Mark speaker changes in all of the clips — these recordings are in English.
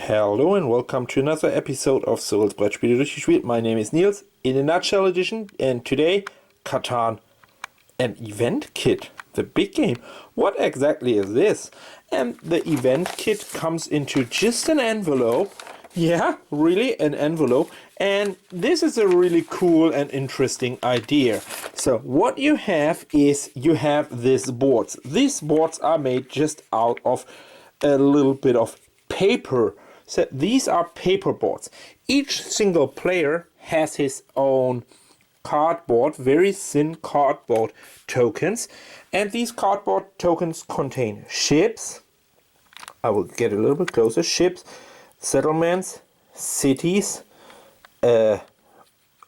Speaker 1: Hello and welcome to another episode of Cyrils Brettspiele. My name is Nils in a nutshell edition, and today Catan, an event kit, the big game. What exactly is this? And the event kit comes into just an envelope. Yeah, really an envelope. And this is a really cool and interesting idea. So what you have is you have these boards. These boards are made just out of a little bit of paper. So these are paper boards. Each single player has his own cardboard, very thin cardboard tokens, and these cardboard tokens contain ships. I will get a little bit closer. Ships, settlements, cities, own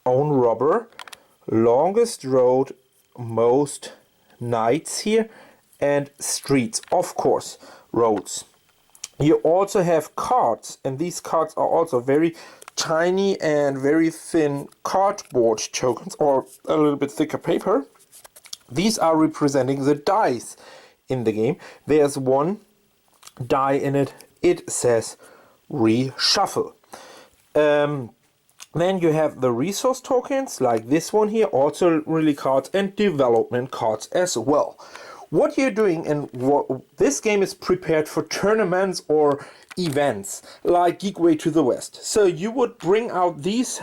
Speaker 1: robber, longest road, most nights here, and streets, of course, roads. You also have cards, and these cards are also very tiny and very thin cardboard tokens, or a little bit thicker paper. These are representing the dice in the game. There's one die in it. It says reshuffle. Then you have the resource tokens, like this one here, also really cards, and development cards as well. What you're doing, and this game is prepared for tournaments or events like Geekway to the West. So you would bring out these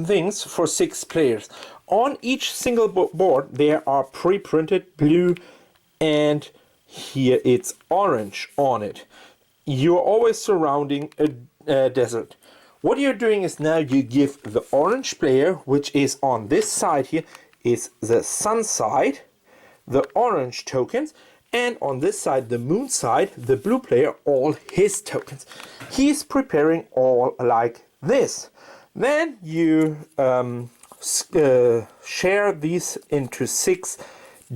Speaker 1: things for 6 players. On each single board there are pre-printed blue, and here it's orange on it. You're always surrounding a desert. What you're doing is now you give the orange player, which is on this side here, is the sun side, the orange tokens, and on this side, the moon side, the blue player, all his tokens. He's preparing all like this. Then you share these into 6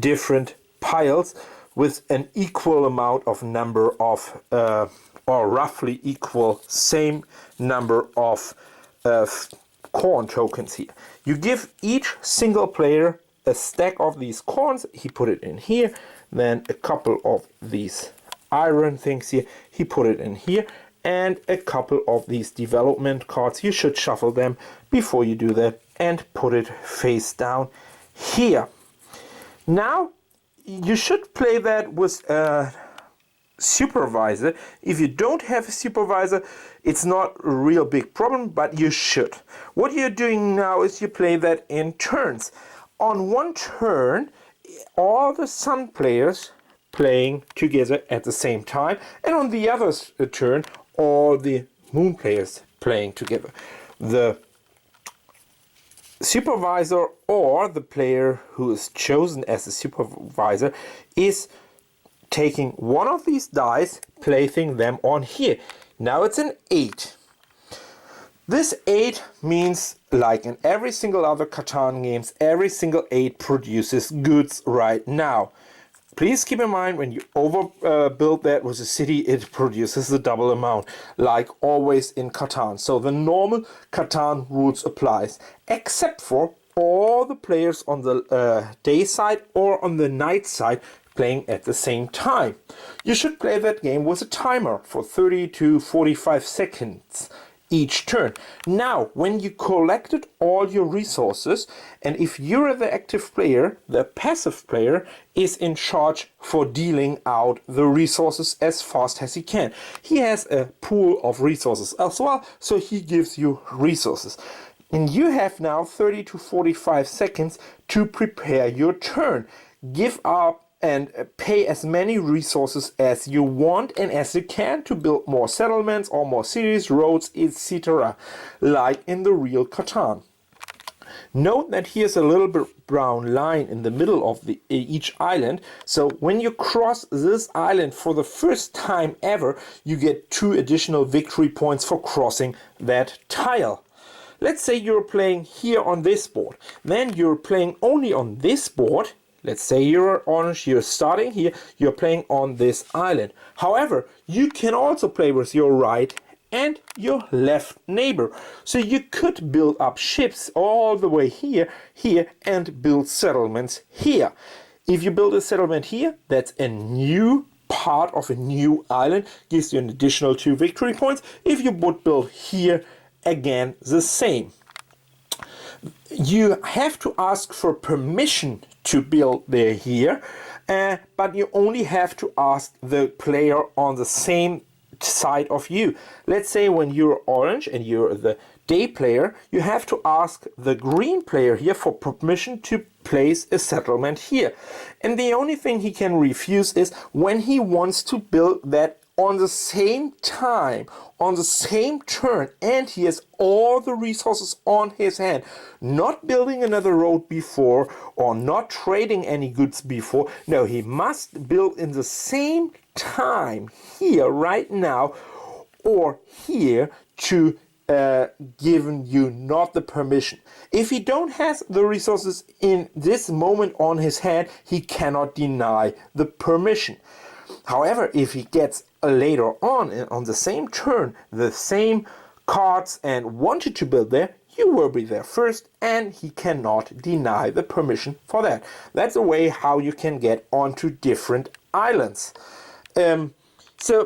Speaker 1: different piles with an equal amount of number of, or roughly equal same number of corn tokens here. You give each single player a stack of these corns. He put it in here. Then a couple of these iron things here. He put it in here. And a couple of these development cards. You should shuffle them before you do that and put it face down here. Now you should play that with a supervisor. If you don't have a supervisor, it's not a real big problem, but you should. What you're doing now is you play that in turns. On one turn, all the sun players playing together at the same time, and on the other turn, all the moon players playing together. The supervisor, or the player who is chosen as a supervisor, is taking one of these dice, placing them on here. Now it's an 8. This 8 means, like in every single other Catan games, every single 8 produces goods right now. Please keep in mind, when you overbuild that with a city, it produces the double amount, like always in Catan. So the normal Catan rules applies, except for all the players on the day side or on the night side playing at the same time. You should play that game with a timer for 30 to 45 seconds. Each turn. Now, when you collected all your resources, and if you're the active player, the passive player is in charge for dealing out the resources as fast as he can. He has a pool of resources as well, so he gives you resources. And you have now 30 to 45 seconds to prepare your turn. Give up and pay as many resources as you want and as you can to build more settlements or more cities, roads, etc., like in the real Catan. Note that here's a little bit brown line in the middle of each island, so when you cross this island for the first time ever, you get 2 additional victory points for crossing that tile. Let's say you're playing here on this board, then you're playing only on this board. Let's say you're orange, you're starting here, you're playing on this island. However, you can also play with your right and your left neighbor. So you could build up ships all the way here, and build settlements here. If you build a settlement here, that's a new part of a new island, gives you an additional 2 victory points. If you would build here, again the same. You have to ask for permission to build there here, but you only have to ask the player on the same side of you. Let's say when you're orange and you're the day player, you have to ask the green player here for permission to place a settlement here. And the only thing he can refuse is when he wants to build that on the same time, on the same turn, and he has all the resources on his hand, not building another road before or not trading any goods before. No, he must build in the same time here right now or here to given you not the permission. If he don't have the resources in this moment on his hand, he cannot deny the permission. However, if he gets later on the same turn, the same cards and wanted to build there, you will be there first and he cannot deny the permission for that. That's a way how you can get onto different islands.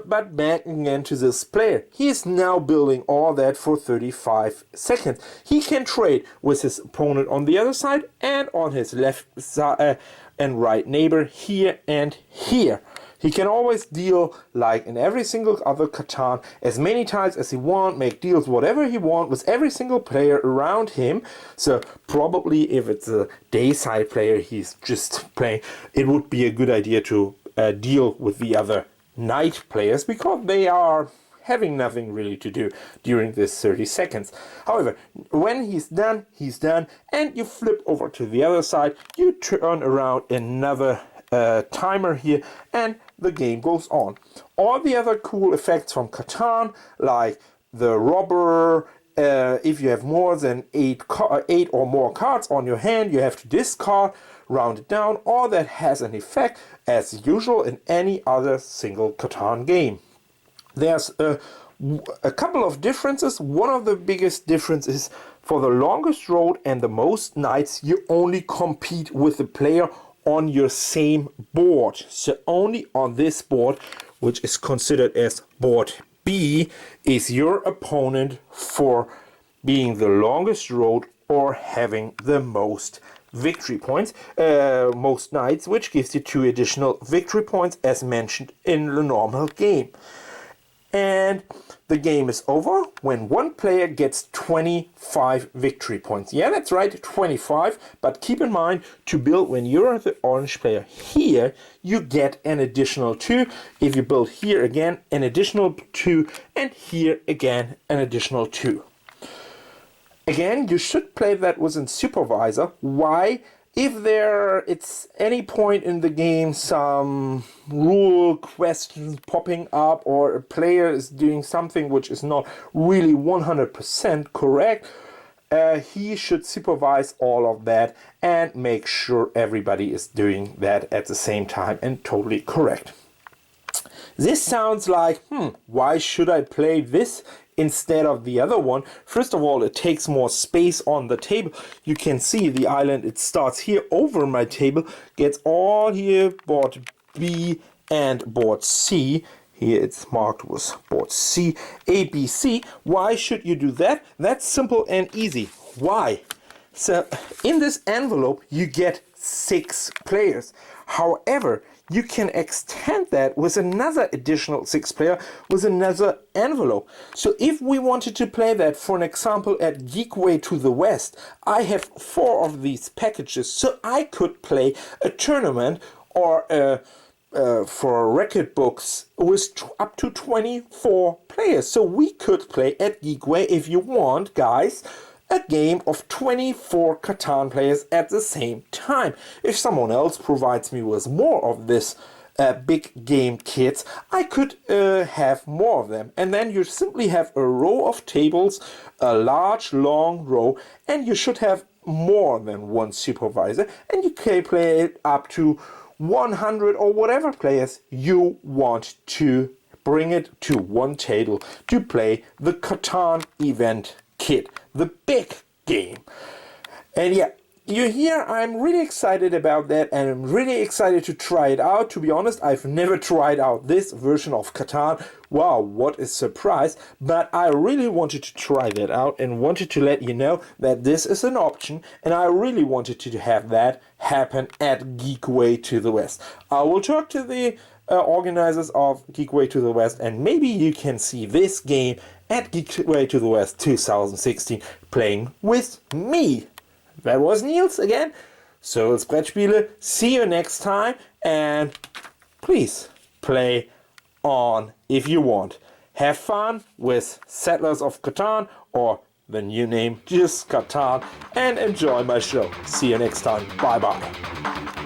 Speaker 1: But back again to this player. He is now building all that for 35 seconds. He can trade with his opponent on the other side and on his left side and right neighbor here and here. He can always deal, like in every single other Catan, as many times as he wants, make deals whatever he wants with every single player around him. So probably if it's a dayside player he's just playing, it would be a good idea to deal with the other night players, because they are having nothing really to do during this 30 seconds. However, when he's done, and you flip over to the other side, you turn around another timer here, and the game goes on. All the other cool effects from Catan, like the robber, if you have more than 8 or more cards on your hand, you have to discard, round it down. All that has an effect as usual in any other single Catan game. There's a couple of differences. One of the biggest differences, for the longest road and the most nights, you only compete with the player on your same board. So only on this board, which is considered as board B, is your opponent for being the longest road or having the most victory points, most nights, which gives you 2 additional victory points as mentioned in the normal game. And the game is over when one player gets 25 victory points. Yeah, that's right, 25. But keep in mind, to build when you're the orange player here, you get an additional 2. If you build here again, an additional 2. And here again, an additional 2. Again, you should play that with a supervisor. Why? If it's any point in the game some rule questions popping up, or a player is doing something which is not really 100% correct, he should supervise all of that and make sure everybody is doing that at the same time and totally correct. This sounds like, why should I play this instead of the other one? First of all, it takes more space on the table. You can see the island, it starts here over my table, gets all here, board B and board C. Here it's marked with board C, A, B, C. Why should you do that? That's simple and easy. Why? So in this envelope you get 6 players. However, you can extend that with another additional 6 player with another envelope. So if we wanted to play that, for an example, at Geekway to the West, I have 4 of these packages, so I could play a tournament or for record books with up to 24 players. So we could play at Geekway, if you want, guys, a game of 24 Catan players at the same time. If someone else provides me with more of this big game kits, I could have more of them. And then you simply have a row of tables, a large long row, and you should have more than one supervisor, and you can play it up to 100 or whatever players you want to bring it to one table to play the Catan event kit, the big game. And yeah, you hear, I'm really excited about that, and I'm really excited to try it out. To be honest, I've never tried out this version of Catan. Wow, what a surprise. But I really wanted to try that out and wanted to let you know that this is an option, and I really wanted to have that happen at Geekway to the West. I will talk to the organizers of Geekway to the West, and maybe you can see this game at Geekway to the West 2016 playing with me. That was Nils again. Cyrils Brettspiele. See you next time, and please play on if you want. Have fun with Settlers of Catan, or the new name, just Catan, and enjoy my show. See you next time. Bye bye.